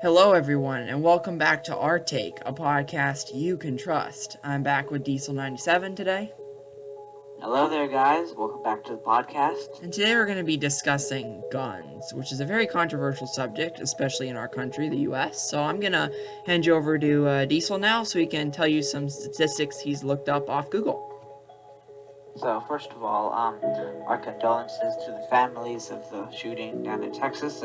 Hello, everyone, and welcome back to Our Take, a podcast you can trust. I'm back with Diesel97 today, Hello there, guys. Welcome back to the podcast. and today we're going to be discussing guns, which is a very controversial subject, especially in our country, the US. So I'm going to hand you over to Diesel now so he can tell you some statistics he's looked up off Google. So, first of all, our condolences to the families of the shooting down in Texas.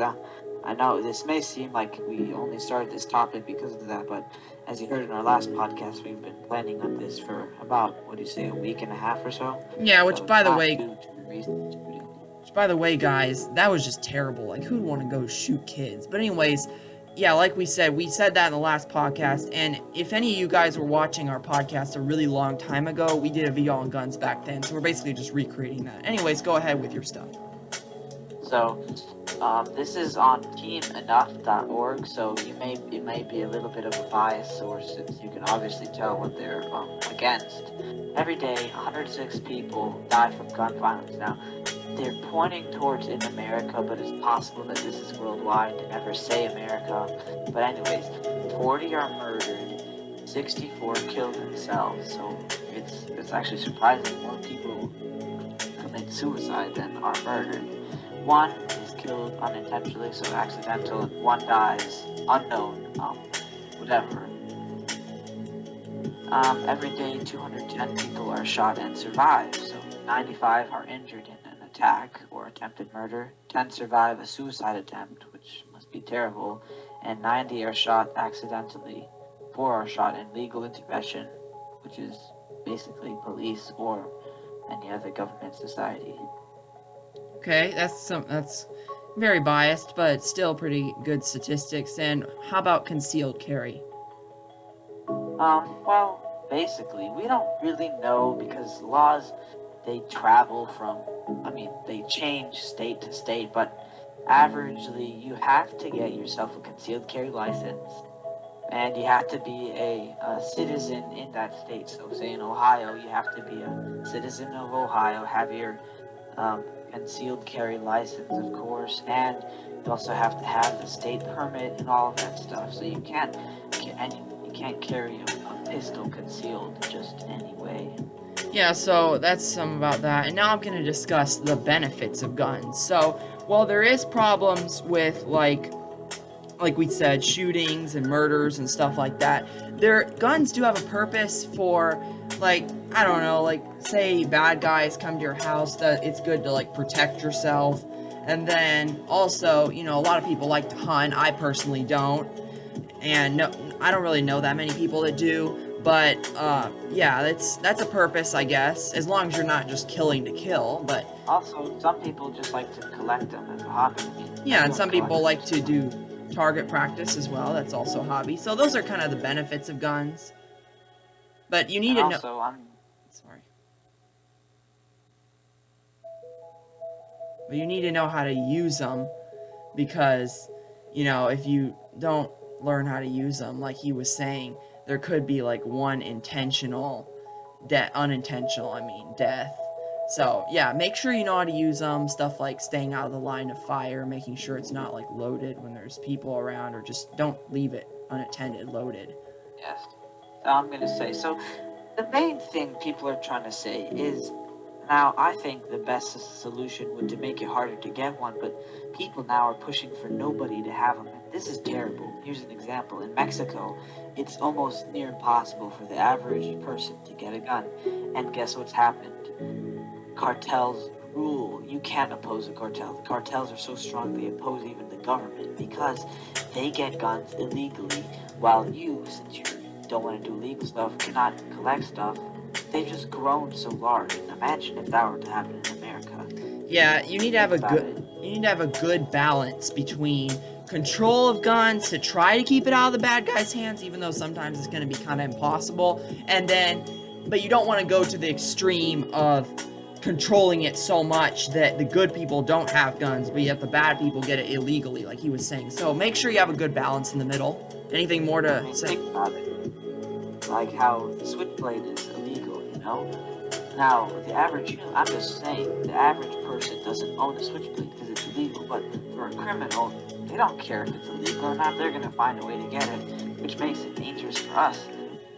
I know this may seem like we only started this topic because of that, but as you heard in our last podcast, we've been planning on this for about, a week and a half or so? Yeah, So it's not due to the recent shooting. by the way, guys, that was just terrible. Like, who'd want to go shoot kids? But anyways, yeah, like we said that in the last podcast. And if any of you guys were watching our podcast a really long time ago, we did a video on guns back then. So we're basically just recreating that. Anyways, go ahead with your stuff. So, this is on teamenough.org, so it may be a little bit of a biased source since you can obviously tell what they're against. Every day, 106 people die from gun violence. Now, they're pointing towards in America, but it's possible that this is worldwide. They never say America. But anyways, 40 are murdered, 64 kill themselves. So it's actually surprising more people commit suicide than are murdered. One is killed unintentionally, so accidental, and one dies unknown, whatever. Every day, 210 people are shot and survive, so 95 are injured in an attack or attempted murder, 10 survive a suicide attempt, which must be terrible, and 90 are shot accidentally, 4 are shot in legal intervention, which is basically police or any other government society. Okay, that's very biased, but still pretty good statistics. And how about concealed carry? Well, basically, we don't really know because laws, they change state to state, but averagely, you have to get yourself a concealed carry license, and you have to be a citizen in that state. So, say in Ohio, you have to be a citizen of Ohio, have your concealed carry license, of course, and you also have to have the state permit and all of that stuff. So you can't carry a pistol concealed just anyway. Yeah, so that's some about that. And now I'm going to discuss the benefits of guns. So, while there is problems with like we said, shootings and murders and stuff like that, guns do have a purpose for, like, I don't know, like, say bad guys come to your house, that it's good to, like, protect yourself. And then also, a lot of people like to hunt. I personally don't. And no, I don't really know that many people that do. But, yeah, that's a purpose, I guess, as long as you're not just killing to kill. But also, some people just like to collect them as a hobby. Yeah, and some people like to do target practice as well. That's also a hobby. So those are kind of the benefits of guns. But you need to know. Sorry. But you need to know how to use them, because, if you don't learn how to use them, like he was saying, there could be like one unintentional death. So, yeah, make sure you know how to use them. Stuff like staying out of the line of fire, making sure it's not, like, loaded when there's people around, or just don't leave it unattended, loaded. Yes. I'm going to say, so the main thing people are trying to say is, now, I think the best solution would to make it harder to get one, but people now are pushing for nobody to have them. And this is terrible. Here's an example. In Mexico, it's almost near impossible for the average person to get a gun. And guess what's happened? Cartels rule. You can't oppose a cartel. The cartels are so strong they oppose even the government because they get guns illegally, while you, since you don't want to do legal stuff, cannot collect stuff. They've just grown so large. Imagine if that were to happen in America. Yeah, you need to have a good balance between control of guns to try to keep it out of the bad guys' hands, even though sometimes it's going to be kind of impossible. But you don't want to go to the extreme of controlling it so much that the good people don't have guns, but yet the bad people get it illegally, like he was saying. So make sure you have a good balance in the middle. Anything more to say? Think about it. Like how the switchblade is illegal, Now, the average, I'm just saying, the average person doesn't own a switchblade because it's illegal, but for a criminal They don't care if it's illegal or not. They're gonna find a way to get it, which makes it dangerous for us.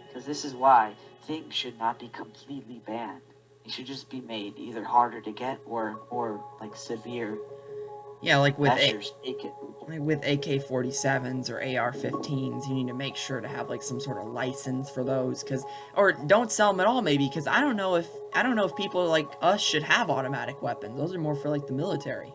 Because this is why things should not be completely banned. It should just be made either harder to get or like severe Yeah, like with measures taken. like with AK-47s or AR-15s, you need to make sure to have like some sort of license for those, or don't sell them at all maybe, because I don't know if people like us should have automatic weapons. Those are more for like the military.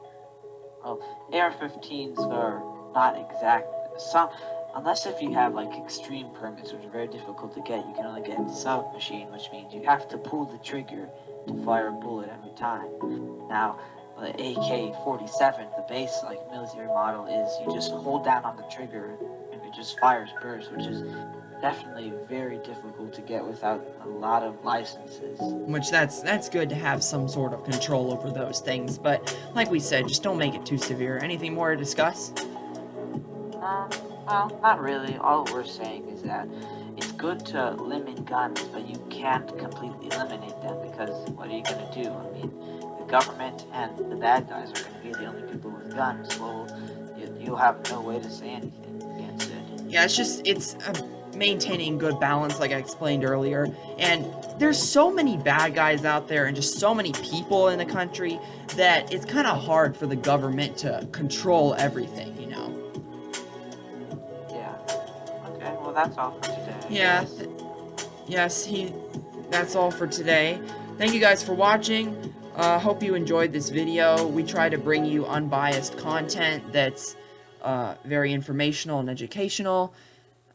Well, AR-15s are not exact. Some, unless if you have like extreme permits, which are very difficult to get, you can only get submachine, which means you have to pull the trigger to fire a bullet every time. Now, the AK-47, the base like military model, is you just hold down on the trigger and it just fires bursts, which is definitely very difficult to get without a lot of licenses. Which that's good to have some sort of control over those things, but like we said, just don't make it too severe. Anything more to discuss? Well, not really. All we're saying is that it's good to limit guns, but you can't completely eliminate them, because what are you going to do? I mean, the government and the bad guys are going to be the only people with guns. Well, you'll have no way to say anything against it. Yeah, it's maintaining good balance, like I explained earlier. And there's so many bad guys out there and just so many people in the country that it's kind of hard for the government to control everything, you know? Yeah. Okay, well, that's all for today. Yeah. That's all for today. Thank you guys for watching. Hope you enjoyed this video. We try to bring you unbiased content that's very informational and educational.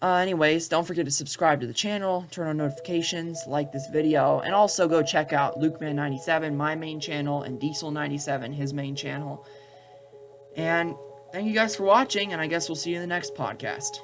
Anyways, don't forget to subscribe to the channel, turn on notifications, like this video, and also go check out LukeMan97, my main channel, and Diesel97, his main channel. And thank you guys for watching, and I guess we'll see you in the next podcast.